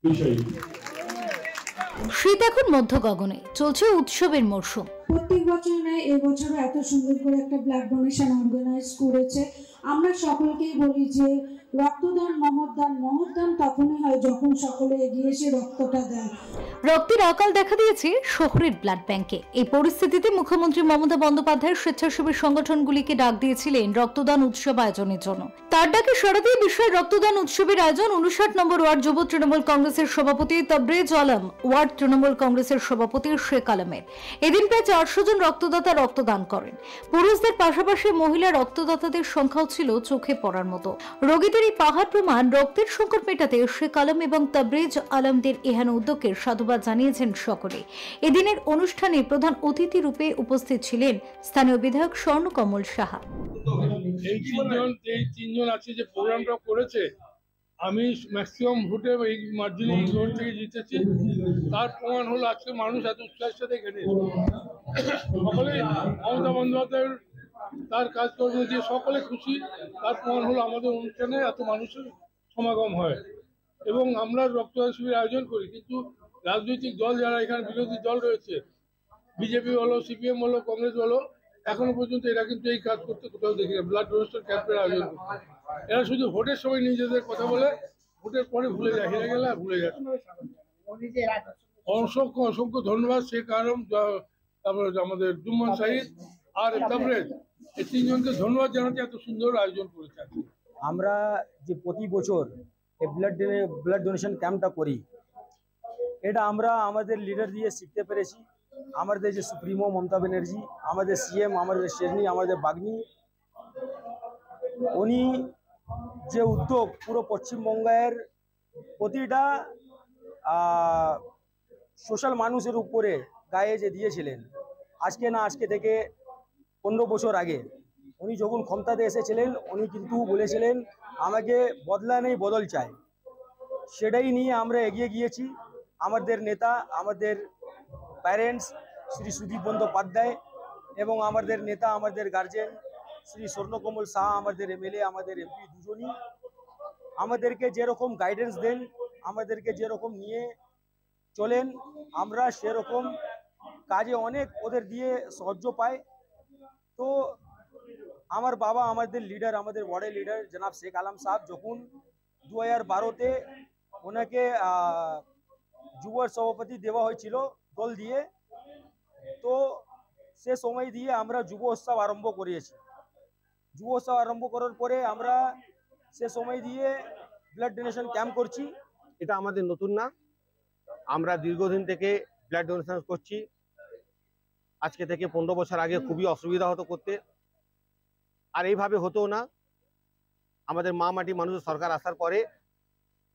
বিষয়। শীত এখন মধ্য গগনে, চলছে উৎসবের মরশুম। প্রত্যেক বছর নয় এবছরও এত সুন্দর করে একটা ব্লাড ডোনেশন অর্গানাইজ করেছে। আমরা সকলকেই বলি যে রক্তদান মহৎদান তখনই হয় যখন সকলে এগিয়ে এসে রক্তটা দেন। রক্তের আকাল দেখা দিয়েছে শহরের ব্লাড ব্যাংকে। এই পরিস্থিতিতে মুখ্যমন্ত্রী মমতা বন্দ্যোপাধ্যায় স্বেচ্ছাসেবী সংগঠনগুলিকে ডাক দিয়েছিলেন রক্তদান উৎসব আয়োজনের জন্য। তার ডাকে সাড়া দিয়ে বিশাল রক্তদান উৎসবের আয়োজন 59 নম্বর ওয়ার্ড যুব তৃণমূল কংগ্রেসের সভাপতি তাবরেজ আলম, ওয়ার্ড তৃণমূল কংগ্রেসের সভাপতি শেখ আলমের। এদিন প্রায় 400 জন রক্তদাতা রক্তদান করেন। পুরুষদের পাশাপাশি মহিলা রক্তদাতাদের সংখ্যাও ছিল চোখে পড়ার মতো। রোগীদের এই পাহাড় প্রমাণ রক্তের সংকট মেটাতে শেখ আলম এবং তাবরেজ আলমদের এহেন উদ্যোগকে সাধুবাদ জানিয়েছেন সকলে। এদিনের অনুষ্ঠানে প্রধান অতিথি রূপে উপস্থিত ছিলেন স্থানীয় বিধায়ক স্বর্ণকমল সাহা। এই তিনজন আছে যে প্রোগ্রামটা করেছে, আমি ম্যাক্সিমাম ভোটে এই মার্জিনাল জোন থেকে জিতেছি। তার প্রমাণ হলো আজকে মানুষ এত উৎসাহের সাথে এখানে সকলে মমতা বন্দ্যোপাধ্যায়ের তার কাজকর্ম দিয়ে সকলে খুশি। তার প্রমাণ হলো আমাদের অনুষ্ঠানে এত মানুষের সমাগম হয় এবং আমরা রক্তদান শিবির আয়োজন করি। কিন্তু রাজনৈতিক দল যারা এখানে বিরোধী দল রয়েছে, বিজেপি বলো, সিপিএম বলো, কংগ্রেস বলো, এখনো পর্যন্ত এরা কিন্তু এই কাজ করতে কোথাও দেখি না। ব্লাড ডোনেশন ক্যাম্পের আয়োজন করতে এরা শুধু ভোটের সময় নিজেদের কথা বলে, ভোটের পরে ভুলে যায়, হেরে গেলে ভুলে যায়। অসংখ্য অসংখ্য ধন্যবাদ শেখ আলম, তারপরে আমাদের জুম্মন সাহিদ আর তাবরেজ, এই তিনজনকে ধন্যবাদ জানাতে এত সুন্দর আয়োজন করেছে। আমরা যে প্রতি বছর এই ব্লাড ডোনেশন ক্যাম্পটা করি, এটা আমরা আমাদের লিডার দিয়ে শিখতে পেরেছি। আমাদের যে সুপ্রিমো মমতা ব্যানার্জি, আমাদের সিএম, আমাদের শেরনি, আমাদের বাগনি, উনি যে উদ্যোগ পুরো পশ্চিমবঙ্গের প্রতিটা সোশ্যাল মানুষের উপরে গায়ে যে দিয়েছিলেন, আজকে না আজকে থেকে 15 বছর আগে উনি যখন ক্ষমতাতে এসেছিলেন, উনি কিন্তু বলেছিলেন আমাকে বদলা নেই বদল চাই। সেটাই নিয়ে আমরা এগিয়ে গিয়েছি। আমাদের নেতা, আমাদের প্যারেন্টস শ্রী সুদীপ বন্দ্যোপাধ্যায় এবং আমাদের নেতা, আমাদের গার্জেন শ্রী স্বর্ণকমল সাহা, আমাদের এমএলএ, আমাদের এমপি দুজনই আমাদেরকে যেরকম গাইডেন্স দেন, আমাদেরকে যেরকম নিয়ে চলেন, আমরা সেরকম কাজে অনেক ওদের দিয়ে সাহায্য পাই। তো আমার বাবা, আমাদের লিডার, আমাদের ওয়ার্ডের লিডার জনাব শেখ আলম সাহেব, যখন 2012-তে ওনাকে যুব সভাপতি দেওয়া হয়েছিল দল দিয়ে, তো সে সময় দিয়ে আমরা যুব উৎসব আরম্ভ করিয়েছি। যুব উৎসব আরম্ভ করার পরে আমরা সে সময় দিয়ে ব্লাড ডোনেশন ক্যাম্প করছি। এটা আমাদের নতুন না, আমরা দীর্ঘদিন থেকে ব্লাড ডোনেশন করছি। আজকে থেকে 15 বছর আগে খুবই অসুবিধা হতো করতে, আর এইভাবে হতো না। আমাদের মা মাটি মানুষের সরকার আসার পরে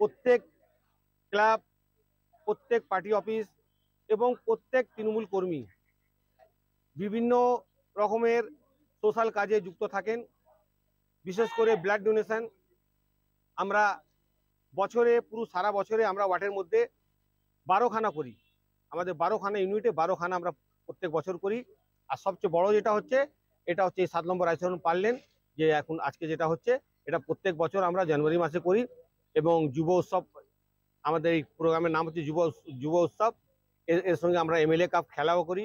প্রত্যেক ক্লাব, প্রত্যেক পার্টি অফিস এবং প্রত্যেক তৃণমূল কর্মী বিভিন্ন রকমের সোশ্যাল কাজে যুক্ত থাকেন। বিশেষ করে ব্লাড ডোনেশন আমরা বছরে, পুরো সারা বছরে আমরা ওয়ার্ডের মধ্যে 12খানা করি। আমাদের 12খানা ইউনিটে 12খানা আমরা প্রত্যেক বছর করি। আর সবচেয়ে বড় যেটা হচ্ছে, এটা হচ্ছে এই 7 নম্বর আইসন পারলেন যে এখন আজকে যেটা হচ্ছে, এটা প্রত্যেক বছর আমরা জানুয়ারি মাসে করি। এবং যুব উৎসব, আমাদের এই প্রোগ্রামের নাম হচ্ছে যুব উৎসব। এর সঙ্গে আমরা এমএলএ কাপ খেলাও করি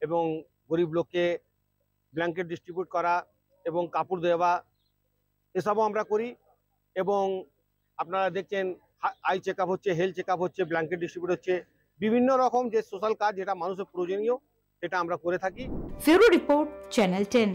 এবং গরিব লোককে ব্ল্যাঙ্কেট ডিস্ট্রিবিউট করা এবং কাপড় দেওয়া, এসবও আমরা করি। এবং আপনারা দেখছেন আই চেক আপ হচ্ছে, হেলথ চেক আপ হচ্ছে, ব্ল্যাঙ্কেট ডিস্ট্রিবিউট হচ্ছে, বিভিন্ন রকম যে সোশ্যাল কাজ যেটা মানুষের প্রয়োজনীয়, সেটা আমরা করে থাকি। ফেরো রিপোর্ট, চ্যানেল 10।